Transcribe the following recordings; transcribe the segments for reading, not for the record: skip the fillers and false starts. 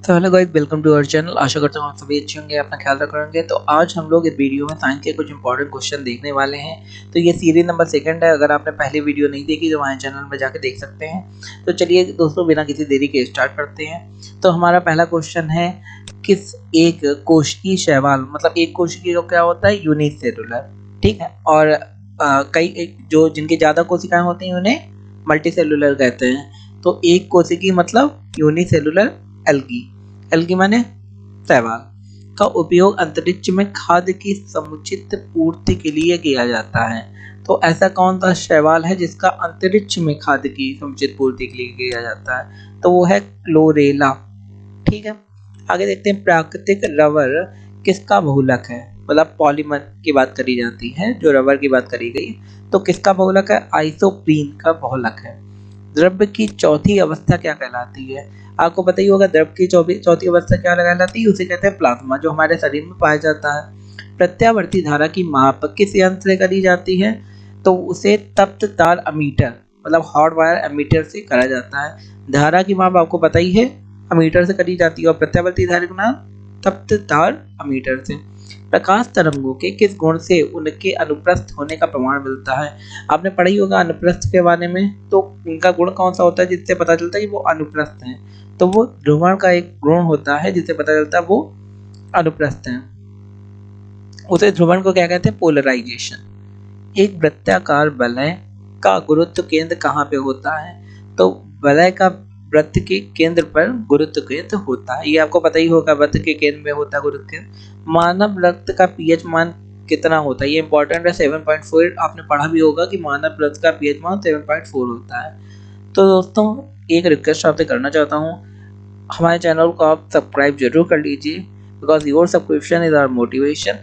तो hello guys, welcome to our channel. आशा करता हूँ आप सभी अच्छे होंगे, अपना ख्याल रख रहे होंगे। तो आज हम लोग इस वीडियो में साइंस के कुछ इंपॉर्टेंट क्वेश्चन देखने वाले हैं। तो ये सीरीज नंबर 2 है। अगर आपने पहली वीडियो नहीं देखी तो हमारे चैनल में जाकर देख सकते हैं। तो चलिए दोस्तों, बिना किसी देरी के स्टार्ट करते हैं। तो हमारा पहला क्वेश्चन है, किस एक कोशिकीय शैवाल, मतलब एक कोशिकीय का क्या होता है, यूनिसेलुलर, ठीक है। और जो जिनकी ज्यादा कोशिकाएं होती हैं उन्हें मल्टीसेलुलर कहते हैं। तो एक कोशिकीय मतलब यूनिसेलुलर एल्गी, एल्गी माने शैवाल का उपयोग अंतरिक्ष में खाद्य की समुचित पूर्ति के लिए किया जाता है। तो ऐसा कौन सा शैवाल है जिसका अंतरिक्ष में खाद्य की समुचित पूर्ति के लिए किया जाता है? तो वो है क्लोरेला, ठीक है। आगे देखते हैं, प्राकृतिक रबर किसका बहुलक है? मतलब पॉलीमर की बात करी जाती है, जो रबर की बात करी गई, तो किसका बहुलक है? आइसोप्रीन का बहुलक है। द्रव्य की चौथी अवस्था क्या कहलाती है? आपको पता ही होगा, द्रव्य की चौथी अवस्था क्या कहलाती है? उसे कहते हैं प्लाज्मा, जो हमारे शरीर में पाया जाता है। प्रत्यावर्ती धारा की माप किस यंत्र से करी जाती है? तो उसे तप्त तार अमीटर, मतलब हॉट वायर एमीटर से करा जाता है। धारा की माप आपको पता ही है, अमीटर से करी जाती है। और प्रत्यावर्ती धारा का नाम तप्त तार अमीटर से। प्रकाश तरंगों के किस गुण से उनके अनुप्रस्थ होने का प्रमाण मिलता है? आपने पढ़ा ही होगा अनुप्रस्थ के बारे में। तो उनका गुण कौन सा होता है जिससे पता चलता है कि वो अनुप्रस्थ हैं? तो वो ध्रुवण का एक गुण होता है जिससे पता चलता है वो अनुप्रस्थ हैं। उसे ध्रुवण को क्या कहते हैं? पोलराइजेशन। एक वृत्ताकार वलय का गुरुत्व केंद्र कहाँ पे होता है? तो वलय का वृत्त के केंद्र पर गुरुत्व केंद्र होता है। ये आपको पता ही होगा, वृत्त के केंद्र में होता है गुरुत्व केंद्र। मानव रक्त का पीएच मान कितना होता है? ये इंपॉर्टेंट है, 7.4। आपने पढ़ा भी होगा कि मानव रक्त का पीएच मान 7.4 होता है। तो दोस्तों, एक रिक्वेस्ट आपसे करना चाहता हूँ, हमारे चैनल को आप सब्सक्राइब जरूर कर लीजिए, because your subscription is our motivation.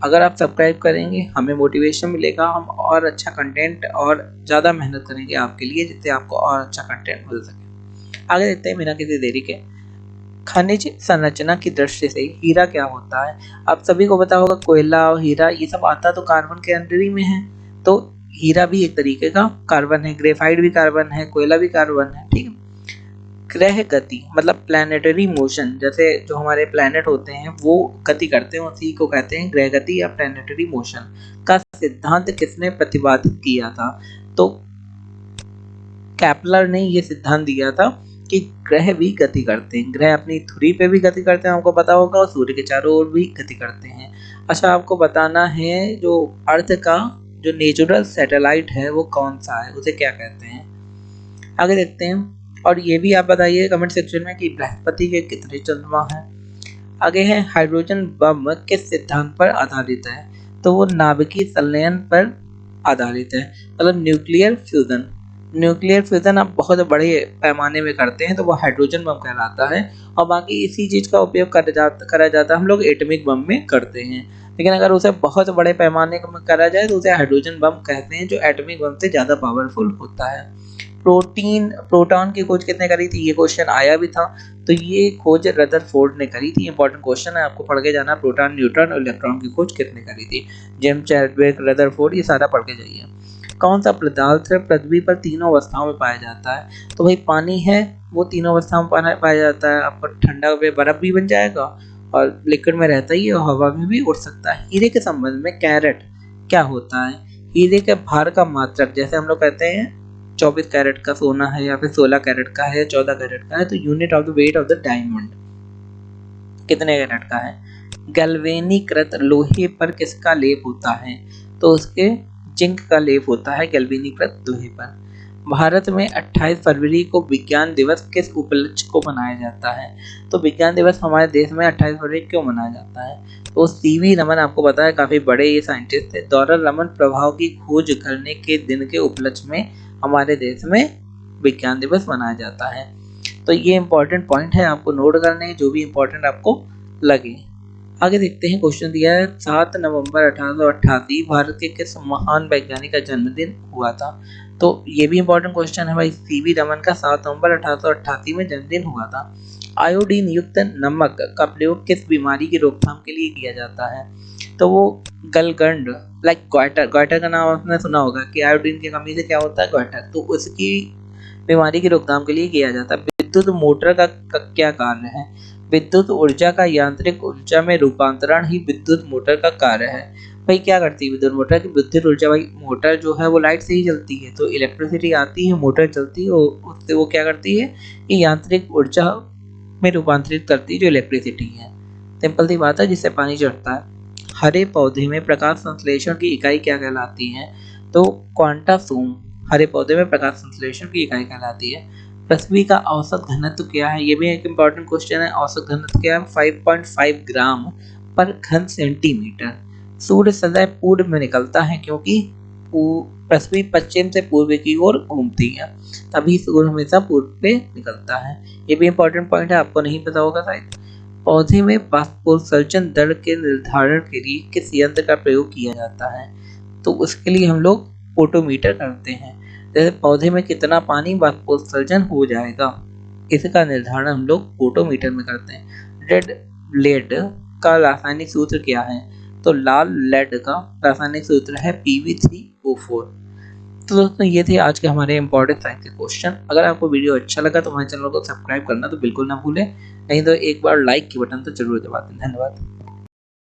अगर आप सब्सक्राइब करेंगे हमें मोटिवेशन मिलेगा, हम और अच्छा कंटेंट और ज़्यादा मेहनत करेंगे आपके लिए, जिससे आपको और अच्छा कंटेंट मिल सके। आगे देखते हैं बिना किसी देरी के। खनिज संरचना की दृष्टि से हीरा क्या होता है? आप सभी को पता होगा, कोयला और हीरा ये सब आता तो कार्बन के अंडर ही में है। तो हीरा भी एक तरीके का कार्बन है, ग्रेफाइट भी कार्बन है, कोयला भी कार्बन है, ठीक है। ग्रह गति मतलब प्लैनेटरी मोशन, जैसे जो हमारे प्लैनेट होते हैं वो गति करते हैं, उसी को कहते हैं ग्रह गति या प्लैनेटरी मोशन का सिद्धांत किसने प्रतिपादित किया था? तो केपलर ने ये सिद्धांत दिया था कि ग्रह भी गति करते हैं, ग्रह अपनी धुरी पे भी गति करते हैं, आपको पता होगा, और सूर्य के चारों ओर भी गति करते हैं। अच्छा, आपको बताना है, जो अर्थ का जो नेचुरल सैटेलाइट है वो कौन सा है, उसे क्या कहते हैं? आगे देखते हैं। और ये भी आप बताइए कमेंट सेक्शन में कि बृहस्पति के कितने चंद्रमा हैं। आगे है, हाइड्रोजन बम किस सिद्धांत पर आधारित है? तो वो नाभिकीय संलयन पर आधारित है, मतलब न्यूक्लियर फ्यूजन। न्यूक्लियर फ्यूजन आप बहुत बड़े पैमाने में करते हैं तो वो हाइड्रोजन बम कहलाता है। और बाकी इसी चीज का उपयोग करा जाता है हम लोग एटॉमिक बम में करते हैं, लेकिन अगर उसे बहुत बड़े पैमाने में करा जाए तो उसे हाइड्रोजन बम कहते हैं, जो एटॉमिक बम से ज्यादा पावरफुल होता है। प्रोटॉन की खोज किसने करी थी? ये क्वेश्चन आया भी था। तो ये खोज रदरफोर्ड ने करी थी। इंपॉर्टेंट क्वेश्चन है, आपको पढ़ के जाना, प्रोटॉन, न्यूट्रॉन और इलेक्ट्रॉन की खोज किसने करी थी? जेम्स चैडविक, रदरफोर्ड, ये सारा पढ़ के जाइए। कौन सा पदार्थ पृथ्वी पर तीनों अवस्थाओं में पाया जाता है? तो भाई पानी है, वो तीनों अवस्थाओं में पाया जाता है। आपको ठंडा में बर्फ भी बन जाएगा और लिक्विड में रहता ही है और हवा में भी उड़ सकता है। हीरे के संबंध में कैरेट क्या होता है? हीरे के भार का मात्रक, जैसे हम लोग कहते हैं 24 कैरेट का सोना है या फिर 16 कैरेट का है, 14 कैरेट का है, तो unit of the weight of the diamond कितने कैरेट का है? गैल्वेनीकृत लोहे पर किसका लेप होता है? तो उसके जिंक का लेप होता है गैल्वेनीकृत लोहे पर। भारत में 28 फरवरी को विज्ञान दिवस किस उपलक्ष्य को मनाया जाता है? तो विज्ञान दिवस हमारे देश में 28 फरवरी क्यों मनाया जाता है? तो सीवी रमन, आपको पता है, काफी बड़े ये साइंटिस्ट थे। डॉलर रमन प्रभाव की खोज करने के दिन के उपलक्ष्य में हमारे देश में विज्ञान दिवस मनाया जाता है। तो ये इंपॉर्टेंट पॉइंट है, आपको नोट करने, जो भी इंपॉर्टेंट आपको लगे। आगे देखते हैं, क्वेश्चन दिया है 7 नवंबर 1888 भारत के किस महान वैज्ञानिक का जन्मदिन हुआ था? तो ये भी इंपॉर्टेंट क्वेश्चन है भाई, सीवी रमन का 7 नवंबर 1888 में जन्मदिन हुआ था। आयोडीन युक्त नमक का प्रयोग किस बीमारी की रोकथाम के लिए किया जाता है? तो वो गलगंड, लाइक ग्वाइटर का नाम आपने सुना होगा कि आयोडीन की कमी से क्या होता है, ग्वाइटर, तो उसकी बीमारी की रोकथाम के लिए किया जाता है। विद्युत मोटर का क्या कार्य है? विद्युत ऊर्जा का यांत्रिक ऊर्जा में रूपांतरण ही विद्युत मोटर का कार्य है। भाई क्या करती है विद्युत मोटर की विद्युत ऊर्जा, भाई मोटर जो है वो लाइट से ही चलती है, तो इलेक्ट्रिसिटी आती है, मोटर चलती है, उससे वो क्या करती है कि यांत्रिक ऊर्जा में रूपांतरित करती है जो इलेक्ट्रिसिटी है। सिंपल सी बात है, जिससे पानी चढ़ता है। हरे पौधे में प्रकाश संश्लेषण की इकाई क्या कहलाती है? तो क्वांटा सूम हरे पौधे में प्रकाश संश्लेषण की इकाई कहलाती है। पृथ्वी का औसत घनत्व क्या है? ये भी एक इम्पॉर्टेंट क्वेश्चन है। औसत घनत्व क्या है? 5.5 ग्राम पर घन सेंटीमीटर। सूर्य सदैव पूर्व में निकलता है क्योंकि पृथ्वी पश्चिम से पूर्व की ओर घूमती है, तभी सूर्य हमेशा पूर्व पे निकलता है। ये भी इम्पोर्टेंट पॉइंट है, आपको नहीं पता होगा शायद। पौधे में वाष्पोत्सर्जन दर के निर्धारण के लिए किस यंत्र का प्रयोग किया जाता है? तो उसके लिए हम लोग फोटोमीटर करते हैं। जैसे पौधे में कितना पानी वाष्पोत्सर्जन हो जाएगा, इसका निर्धारण हम लोग फोटोमीटर में करते हैं। रेड लेड का रासायनिक सूत्र क्या है? तो लाल लेड का रासायनिक सूत्र है Pb3O4। तो दोस्तों ये थे आज के हमारे इंपॉर्टेंट साइंस के क्वेश्चन। अगर आपको वीडियो अच्छा लगा तो हमारे चैनल को सब्सक्राइब करना तो बिल्कुल ना भूलें, नहीं तो एक बार लाइक की बटन तो जरूर दबा दें। धन्यवाद।